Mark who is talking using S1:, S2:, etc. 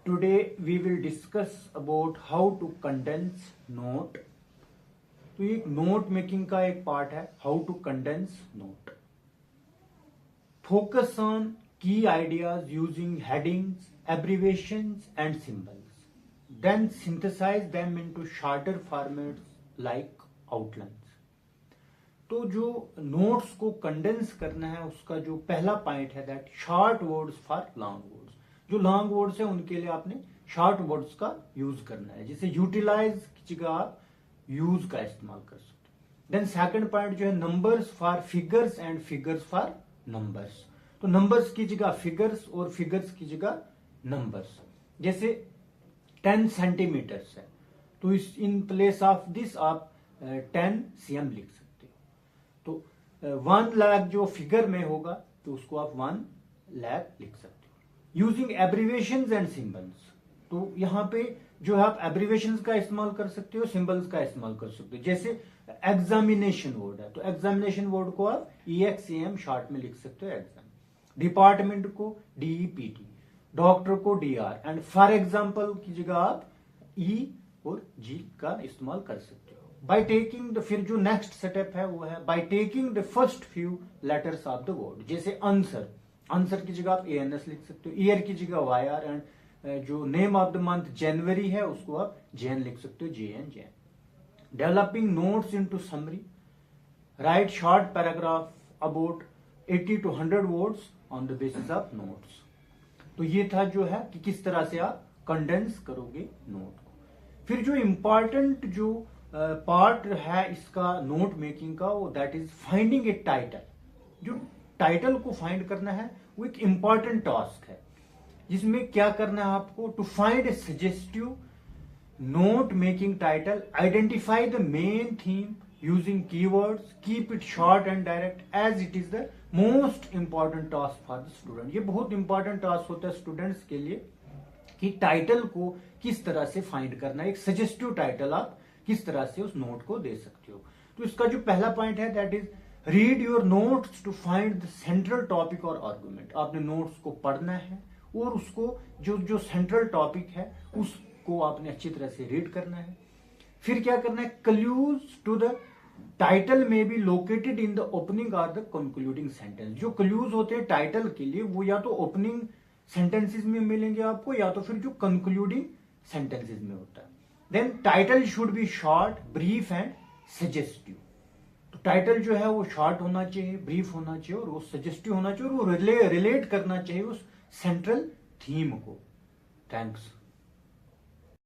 S1: Today we will discuss about how to condense note. तो ये note making का एक पार्ट है, how to condense note. Focus on key ideas using headings, abbreviations and symbols. Then synthesize them into shorter formats like outlines. तो जो notes को condense करना है उसका जो पहला पॉइंट है that short words for long words. जो लॉन्ग वर्ड्स है उनके लिए आपने शॉर्ट वर्ड्स का यूज करना है. जैसे यूटिलाइज की जगह आप यूज का इस्तेमाल कर सकते हो. देन सेकंड पॉइंट जो है numbers for figures and figures for numbers. तो नंबर्स की जगह फिगर्स और फिगर्स की जगह नंबर्स. जैसे 10 सेंटीमीटर्स है तो इस इन प्लेस ऑफ दिस आप 10 cm लिख सकते हो. तो 1 लाख जो फिगर में होगा तो उसको आप 1 लाख लिख सकते हो. Using abbreviations and symbols. तो यहाँ पे जो है आप एब्रीवेशंस का इस्तेमाल कर सकते हो, सिंबल्स का इस्तेमाल कर सकते हो. जैसे एग्जामिनेशन वर्ड है तो एग्जामिनेशन वर्ड को आप EXAM शॉर्ट में लिख सकते हो एग्जाम. डिपार्टमेंट को DEPT, डॉक्टर को DR एंड फॉर एग्जाम्पल की जगह आप E और G का इस्तेमाल कर सकते हो. बाय टेकिंग द फिर जो नेक्स्ट स्टेप है वो है by taking the first few letters of the word. जैसे आंसर, आंसर की जगह आप ANS लिख सकते हो. ईयर की जगह YR एंड जो नेम ऑफ द मंथ जनवरी है उसको आप JN लिख सकते हो, JN. Developing notes into summary. Right short paragraph about 80 to 100 words on the basis of notes. तो ये था जो है कि किस तरह से आप कंडेंस करोगे नोट को. फिर जो इंपॉर्टेंट जो पार्ट है इसका नोट मेकिंग का वो that is finding A title. जो टाइटल को फाइंड करना है वो एक इंपॉर्टेंट टास्क है जिसमें क्या करना है आपको to find a suggestive note making title. Identify the main theme using keywords. Keep it short and direct as it is the most important task for the student. ये बहुत इंपॉर्टेंट टास्क होता है स्टूडेंट्स के लिए कि title को किस तरह से फाइंड करना है. एक सजेस्टिव टाइटल आप किस तरह से उस नोट को दे सकते हो. तो इसका जो पहला पॉइंट है that is read your notes to find the central topic और आर्गुमेंट. आपने नोट्स को पढ़ना है और उसको जो जो सेंट्रल टॉपिक है उसको आपने अच्छी तरह से रीड करना है. फिर क्या करना है क्लूज टू द टाइटल में be located in the opening और द कंक्लूडिंग सेंटेंस. जो क्लूज होते हैं टाइटल के लिए वो या तो ओपनिंग सेंटेंसेस में मिलेंगे आपको या तो फिर जो कंक्लूडिंग सेंटेंसेस में होता है. Then title should be short, brief and suggestive. तो टाइटल जो है वो शॉर्ट होना चाहिए, ब्रीफ होना चाहिए और वो सजेस्टिव होना चाहिए और वो रिलेट करना चाहिए उस सेंट्रल थीम को. थैंक्स.